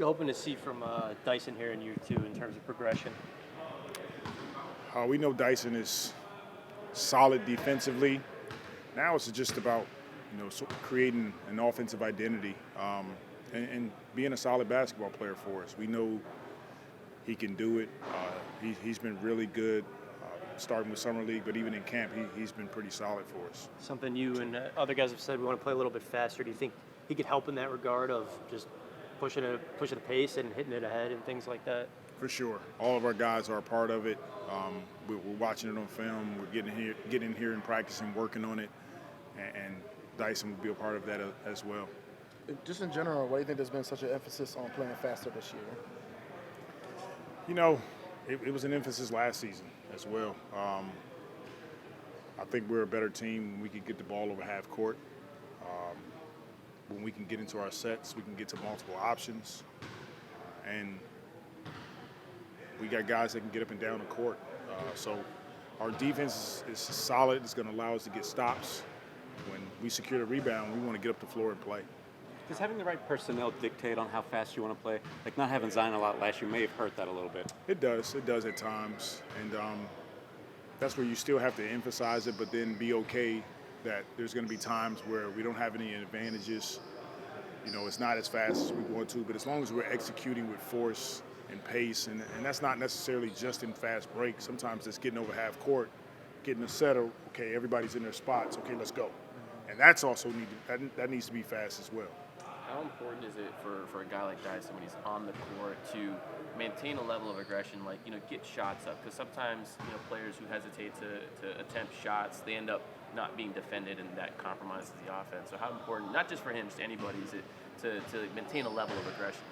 you hoping to see from Dyson here in year 2 in terms of progression? We know Dyson is solid defensively. Now it's just about creating an offensive identity and being a solid basketball player for us. We know he can do it. He's been really good, starting with Summer League, but even in camp, he's been pretty solid for us. Something you and other guys have said, we want to play a little bit faster. Do you think he could help in that regard of just pushing the pace and hitting it ahead and things like that? For sure. All of our guys are a part of it. We're watching it on film. We're getting in here and practicing, working on it, and Dyson will be a part of that as well. Just in general, why do you think there's been such an emphasis on playing faster this year? It was an emphasis last season as well. I think we're a better team when we can get the ball over half court. When we can get into our sets, we can get to multiple options. And we got guys that can get up and down the court. So our defense is solid. It's going to allow us to get stops. When we secure the rebound, we want to get up the floor and play. Does having the right personnel dictate on how fast you want to play? Like not having Zion a lot last year may have hurt that a little bit. It does. It does at times. And that's where you still have to emphasize it, but then be okay that there's going to be times where we don't have any advantages. It's not as fast as we want to, but as long as we're executing with force and pace, and that's not necessarily just in fast breaks. Sometimes it's getting over half court, getting a setter. Okay, everybody's in their spots. Okay, let's go. And that's also that needs to be fast as well. How important is it for a guy like Dyson when he's on the court to maintain a level of aggression, get shots up? Because sometimes, players who hesitate to attempt shots, they end up not being defended, and that compromises the offense. So how important, not just for him, just anybody, is it to maintain a level of aggression?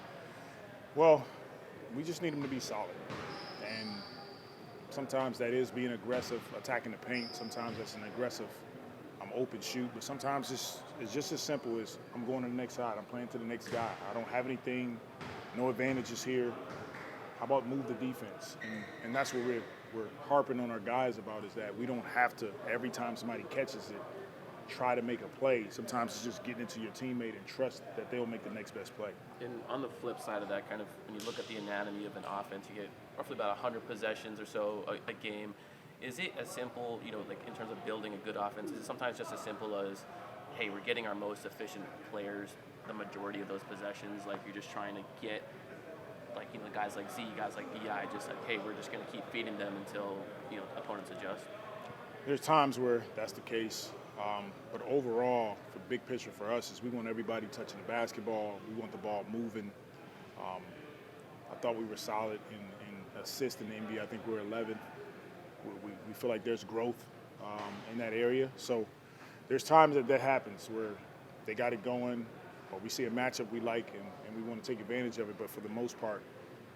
Well, we just need him to be solid. And sometimes that is being aggressive, attacking the paint. Sometimes that's an aggressive open shoot, but sometimes it's just as simple as I'm going to the next side. I'm playing to the next guy. I don't have anything, no advantages here. How about move the defense? And that's what we're harping on our guys about, is that we don't have to, every time somebody catches it, try to make a play. Sometimes it's just getting into your teammate and trust that they'll make the next best play. And on the flip side of that, kind of when you look at the anatomy of an offense, you get roughly about 100 possessions or so a game. Is it as simple, in terms of building a good offense, is it sometimes just as simple as, hey, we're getting our most efficient players the majority of those possessions? Like, you're just trying to get, guys like Z, guys like BI, just like, hey, we're just going to keep feeding them until, opponents adjust? There's times where that's the case. But overall, the big picture for us is we want everybody touching the basketball. We want the ball moving. I thought we were solid in assists in the NBA. I think we're 11th. We feel like there's growth in that area. So there's times that happens where they got it going, or we see a matchup we like and we want to take advantage of it. But for the most part,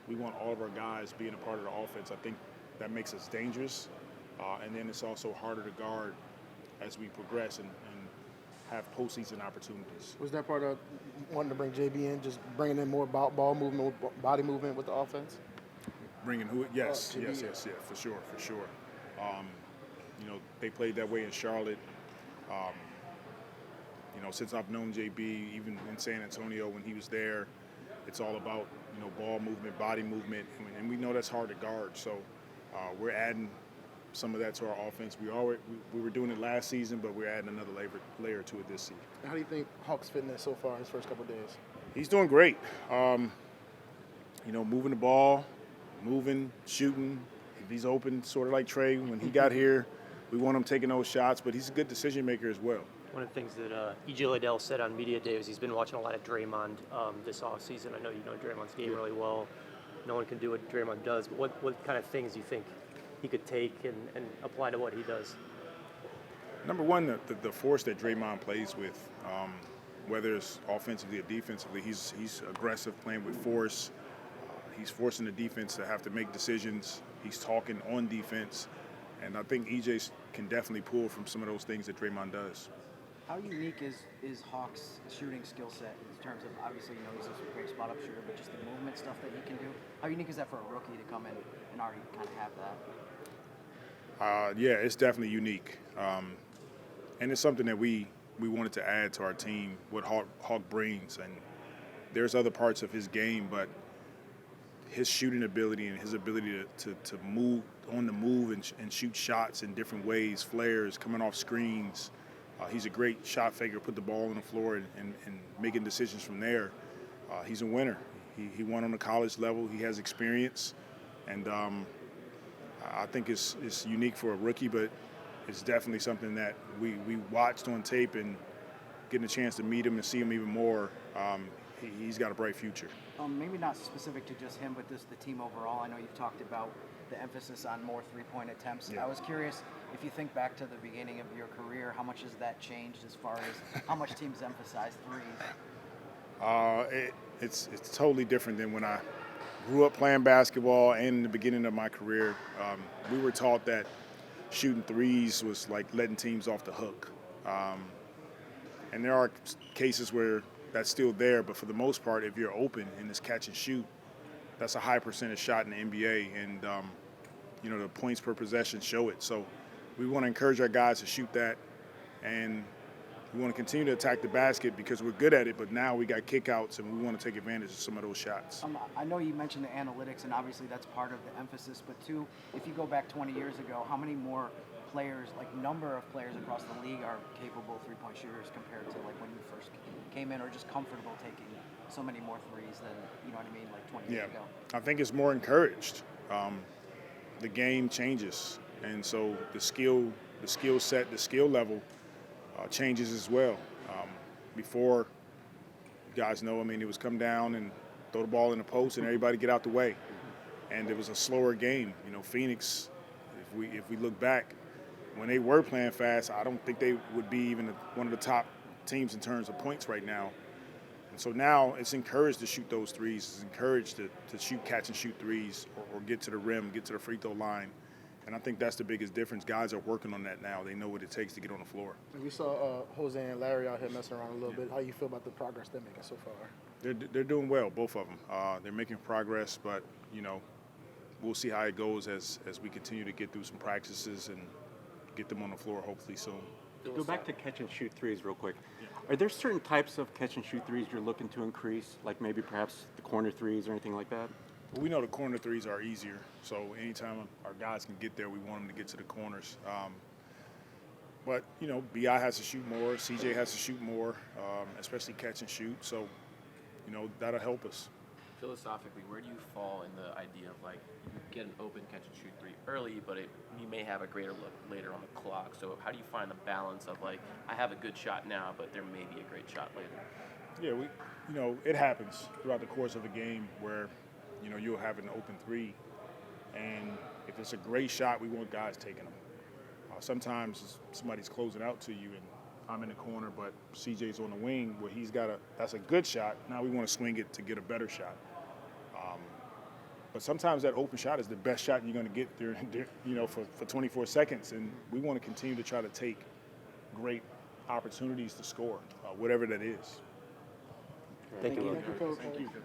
we want all of our guys being a part of the offense. I think that makes us dangerous. And then it's also harder to guard as we progress and have postseason opportunities. Was that part of wanting to bring JB in, just bringing in more ball movement, body movement with the offense? Bringing who? Yes, for sure. They played that way in Charlotte. Since I've known JB, even in San Antonio when he was there, it's all about ball movement, body movement, and we know that's hard to guard. So we're adding some of that to our offense. We were doing it last season, but we're adding another layer to it this season. How do you think Hawk's fitting in so far his first couple of days? He's doing great. Moving the ball, moving, shooting. If he's open, sort of like Trey, when he got here, we want him taking those shots, but he's a good decision maker as well. One of the things that E.J. Liddell said on Media Day was he's been watching a lot of Draymond this offseason. I know you know Draymond's game really well. No one can do what Draymond does, but what kind of things do you think he could take and apply to what he does? Number one, the force that Draymond plays with, whether it's offensively or defensively, he's aggressive, playing with force. He's forcing the defense to have to make decisions. He's talking on defense. And I think EJ can definitely pull from some of those things that Draymond does. How unique is Hawk's shooting skill set in terms of, obviously, he's a great spot-up shooter, but just the movement stuff that he can do? How unique is that for a rookie to come in and already kind of have that? Yeah, it's definitely unique. And it's something that we wanted to add to our team, what Hawk brings. And there's other parts of his game, but his shooting ability and his ability to move on the move and shoot shots in different ways, flares, coming off screens. He's a great shot faker, put the ball on the floor and making decisions from there. He's a winner. He won on the college level. He has experience, and I think it's unique for a rookie, but it's definitely something that we watched on tape, and getting a chance to meet him and see him even more, he's got a bright future. Maybe not specific to just him, but just the team overall. I know you've talked about the emphasis on more three-point attempts. Yeah. I was curious if you think back to the beginning of your career, how much has that changed as far as how much teams emphasize threes? It's totally different than when I grew up playing basketball and in the beginning of my career. We were taught that shooting threes was like letting teams off the hook. And there are cases where that's still there, but for the most part, if you're open and it's catch and shoot, that's a high percentage shot in the NBA, and the points per possession show it. So we want to encourage our guys to shoot that, and we want to continue to attack the basket because we're good at it, but now we got kickouts, and we want to take advantage of some of those shots. I know you mentioned the analytics, and obviously that's part of the emphasis, but too, if you go back 20 years ago, how many more players, like number of players across the league are capable three-point shooters compared to like when you first came in, or just comfortable taking so many more threes than, you know what I mean, like 20 years ago? I think it's more encouraged. The game changes, and so the skill set, the skill level changes as well. Before, you guys know, it was come down and throw the ball in the post and everybody get out the way. And it was a slower game. Phoenix, if we look back, when they were playing fast, I don't think they would be even one of the top teams in terms of points right now. And so now it's encouraged to shoot those threes. It's encouraged to shoot catch and shoot threes or get to the rim, get to the free throw line. And I think that's the biggest difference. Guys are working on that now. They know what it takes to get on the floor. We saw Jose and Larry out here messing around a little bit. How you feel about the progress they're making so far? They're doing well, both of them. They're making progress, but, we'll see how it goes as we continue to get through some practices and get them on the floor hopefully soon. Go back to catch and shoot threes real quick. Are there certain types of catch and shoot threes you're looking to increase, like maybe perhaps the corner threes or anything like that? Well, we know the corner threes are easier, so anytime our guys can get there, we want them to get to the corners. But, B.I. has to shoot more, CJ has to shoot more, especially catch and shoot, so, that'll help us. Philosophically, where do you fall in the idea of like you get an open catch and shoot three early, but you may have a greater look later on the clock? So how do you find the balance of like I have a good shot now, but there may be a great shot later? Yeah, it happens throughout the course of a game where you'll have an open three, and if it's a great shot, we want guys taking them. Sometimes somebody's closing out to you, and I'm in the corner, but CJ's on the wing where that's a good shot. Now we want to swing it to get a better shot. But sometimes that open shot is the best shot you're going to get for 24 seconds. And we want to continue to try to take great opportunities to score, whatever that is. Thank you. Thank you, Coach.